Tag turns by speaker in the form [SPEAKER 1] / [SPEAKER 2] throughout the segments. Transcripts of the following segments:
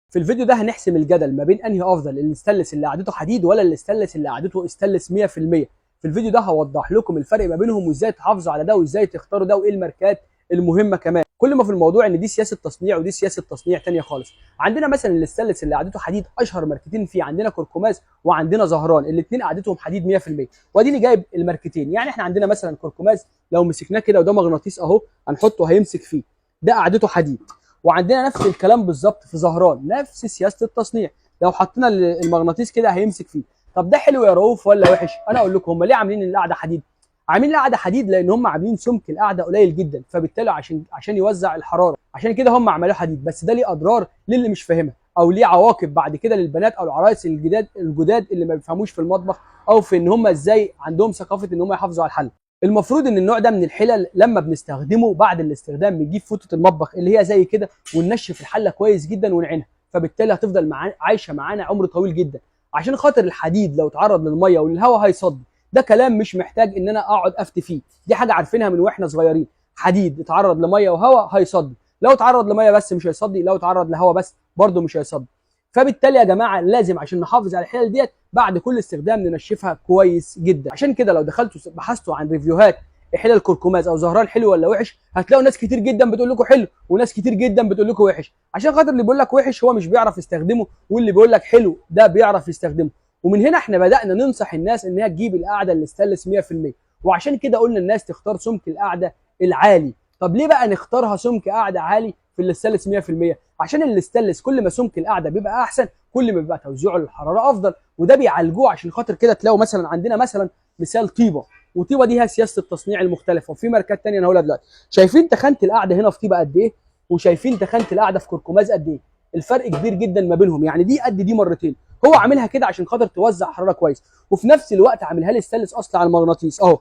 [SPEAKER 1] في الفيديو ده هنحسم الجدل ما بين انهي افضل، الاستانلس اللي قعدته حديد ولا الاستانلس اللي قعدته استانلس 100%. في الفيديو ده هوضح لكم الفرق ما بينهم وازاي تحافظوا على ده وازاي تختاروا ده وايه الماركات المهمه كمان. كل ما في الموضوع ان دي سياسه تصنيع ودي سياسه تصنيع ثانيه خالص. عندنا مثلا الاستانلس اللي قعدته حديد اشهر ماركتين فيه عندنا كركماز وعندنا زهران، الاثنين قعدتهم حديد 100%. واديني جايب الماركتين، يعني احنا عندنا مثلا كركماز لو مسكناه كده وده مغناطيس اهو هنحطه هيمسك فيه، ده قعدته حديد. وعندنا نفس الكلام بالظبط في زهران، نفس سياسه التصنيع، لو حطينا المغناطيس كده هيمسك فيه. طب ده حلو يا رؤوف ولا وحش؟ انا اقول لكم هم ليه عاملين القعده حديد. عاملين القعده حديد لان هم عاملين سمك القعده قليل جدا، فبالتالي عشان يوزع الحراره، عشان كده هم عملوه حديد. بس ده ليه اضرار للي مش فاهمها، او ليه عواقب بعد كده للبنات او العرايس الجداد اللي ما بيفهموش في المطبخ او في ان هم ازاي عندهم ثقافه ان هم يحافظوا على الحل. المفروض ان النوع ده من الحلل لما بنستخدمه بعد الاستخدام بنجيب فوطه المطبخ اللي هي زي كده وننشف الحله كويس جدا ونعينها، فبالتالي هتفضل عايشه معانا عمر طويل جدا. عشان خاطر الحديد لو اتعرض للميه وللهواء هيصدي، ده كلام مش محتاج ان انا اقعد افتي فيه، دي حاجه عارفينها من واحنا صغيرين. حديد اتعرض لميه وهواء هيصدي، لو اتعرض لميه بس مش هيصدي، لو اتعرض لهواء بس برده مش هيصدي. فبالتالي يا جماعه لازم عشان نحافظ على الحلل ديت بعد كل استخدام ننشفها كويس جدا. عشان كده لو دخلتوا بحثتوا عن ريفيوهات حلل كركماز او زهران حلو ولا وحش، هتلاقوا ناس كتير جدا بتقول لكم حلو وناس كتير جدا بتقول لكم وحش. عشان خاطر اللي بيقول لك وحش هو مش بيعرف يستخدمه، واللي بيقول لك حلو ده بيعرف يستخدمه. ومن هنا احنا بدانا ننصح الناس ان هي تجيب القعده الاستانلس 100%. وعشان كده قلنا الناس تختار سمك القعده العالي. طب ليه بقى نختارها سمك قعده عالي في الاستانلس 100%؟ عشان الاستانلس كل ما سمك القعده بيبقى احسن كل ما بيبقى توزيعه للحراره افضل، وده بيعالجوه. عشان خاطر كده تلاقوا مثلا عندنا مثلا مثال طيبه، وطيبه دي هي سياسه التصنيع المختلفه، وفي ماركات ثانيه انا هقولها دلوقتي. شايفين تخانه القعده هنا في طيبه قد ايه، وشايفين تخانه القعده في كركماز قد ايه؟ الفرق كبير جدا ما بينهم، يعني دي قد دي مرتين. هو عاملها كده عشان خاطر توزع حراره كويس، وفي نفس الوقت عاملها لي ستانلس اصلي على المغناطيس اهو،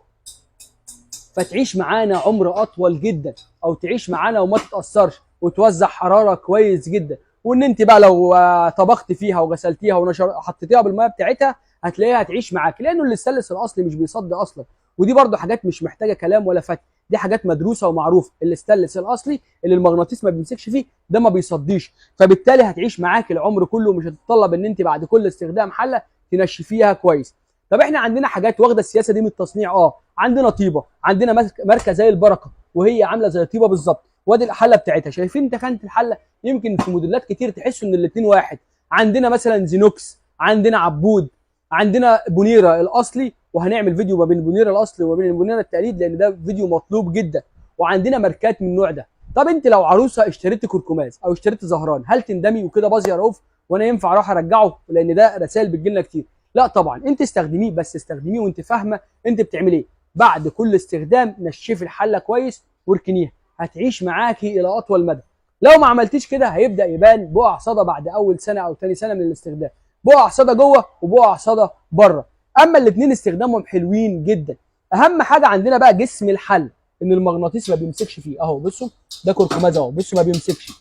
[SPEAKER 1] فتعيش معانا عمر اطول جدا، او تعيش معانا وما تتاثرش وتوزع حراره كويس جدا. وان انت بقى لو طبخت فيها وغسلتيها وحطيتيها بالميه بتاعتها هتلاقيها هتعيش معاك، لانه الاستانلس الاصلي مش بيصدي اصلا. ودي برده حاجات مش محتاجه كلام ولا فتح، دي حاجات مدروسه ومعروفه. الاستانلس الاصلي اللي المغناطيس ما بيمسكش فيه ده ما بيصديش، فبالتالي هتعيش معاك العمر كله، ومش هتتطلب ان انت بعد كل استخدام حله تنشفيها كويس. طب احنا عندنا حاجات واخده السياسه دي من التصنيع، عندنا طيبه، عندنا ماركه زي البركه وهي عامله زي طيبه بالظبط، وادي الحله بتاعتها. شايفين تخانه الحله؟ يمكن في موديلات كتير تحسوا ان الاثنين واحد. عندنا مثلا زينوكس، عندنا عبود، عندنا بونيرا الاصلي، وهنعمل فيديو ما بين بونيرا الاصلي وما بين بونيرا التقليد لان ده فيديو مطلوب جدا. وعندنا ماركات من النوع ده. طب انت لو عروسه اشتريت كركماز او اشتريت زهران هل تندمي وكده باظ يا رؤوف وانا ينفع اروح ارجعه؟ لان ده رسائل بتجي لنا كتير. لا طبعا، انت استخدميه، بس استخدميه وانت فاهمه انت بتعمل ايه. بعد كل استخدام نشفي الحله كويس واركنيها، هتعيش معاكي الى اطول مدى. لو ما عملتيش كده هيبدا يبان بقع صدى بعد اول سنه او ثاني سنه من الاستخدام، بقع صدى جوه وبقع صدى بره. اما الاثنين استخدامهم حلوين جدا. اهم حاجه عندنا بقى جسم الحل، ان المغناطيس ما بيمسكش فيه اهو. بصوا ده كركماز اهو، بصوا ما بيمسكش.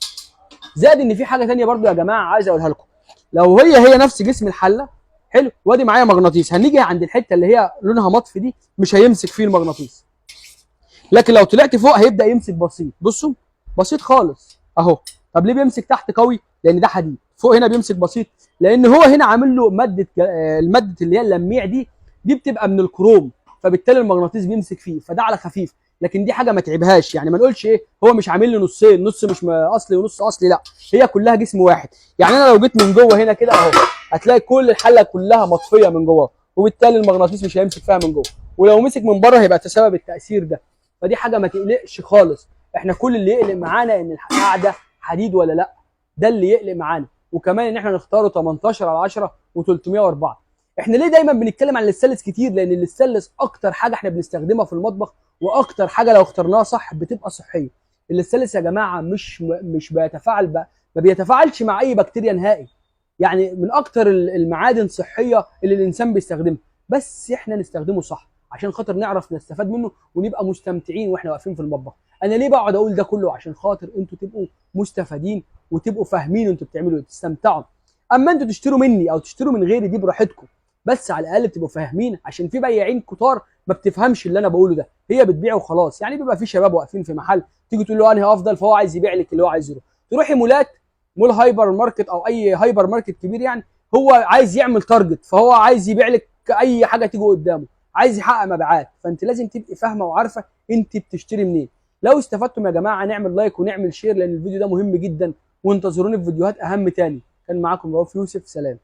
[SPEAKER 1] زائد ان في حاجه ثانيه برده يا جماعه عايز اقولها لكم، لو هي نفس جسم الحله حلو وادي معايا مغناطيس، هنيجي عند الحته اللي هي لونها مطفي دي مش هيمسك فيه المغناطيس، لكن لو طلعت فوق هيبدا يمسك بسيط. بصوا بسيط خالص اهو. طب ليه بيمسك تحت قوي؟ لان ده حديد. فوق هنا بيمسك بسيط لان هو هنا عامل له الماده اللي هي اللميع دي بتبقى من الكروم، فبالتالي المغناطيس بيمسك فيه، فده على خفيف. لكن دي حاجه ما تعبهاش، يعني ما نقولش ايه هو مش عامل لي نصين، نص مش اصلي ونص اصلي، لا هي كلها جسم واحد. يعني انا لو جيت من جوه هنا كده اهو هتلاقي كل الحله كلها مطفيه من جوه، وبالتالي المغناطيس مش هيمسك فيها من جوه، ولو مسك من بره هيبقى تسبب التاثير ده. فدي حاجه ما تقلقش خالص. احنا كل اللي يقلق معانا ان القعده حديد ولا لا، ده اللي يقلق معانا. وكمان ان احنا نختاره 18 على 10 و304. احنا ليه دايما بنتكلم عن الاستانلس كتير؟ لان الاستانلس اكتر حاجه احنا بنستخدمها في المطبخ، واكتر حاجه لو اخترناها صح بتبقى صحيه. الاستانلس يا جماعه مش بيتفاعل بقى، ما بيتفاعلش مع اي بكتيريا نهائي. يعني من اكتر المعادن صحيه اللي الانسان بيستخدمها، بس احنا نستخدمه صح عشان خاطر نعرف نستفاد منه ونبقى مستمتعين واحنا واقفين في المطبخ. انا ليه بقعد اقول ده كله؟ عشان خاطر انتوا تبقوا مستفادين وتبقوا فاهمين انتوا بتعملوا ايه، تستمتعوا. اما انتوا تشتروا مني او تشتروا من غيري دي براحتكم، بس على الاقل بتبقوا فاهمين. عشان في بياعين كتار ما بتفهمش اللي انا بقوله ده، هي بتبيع وخلاص. يعني بيبقى في شباب واقفين في محل تيجي تقول له انهي افضل، فهو عايز يبيع لك اللي هو عايزه. تروحي مولات مول هايبر ماركت او اي هايبر ماركت كبير، يعني هو عايز يعمل تارجت، فهو عايز يبيع لك اي حاجه تيجي قدامه، عايز يحقق مبيعات. فانت لازم تبقي فاهمه وعارفه انت بتشتري منين. لو استفدتم يا جماعه نعمل لايك ونعمل شير، لان الفيديو ده مهم جدا، وانتظروني في فيديوهات اهم تاني. كان معاكم رؤوف يوسف، سلام.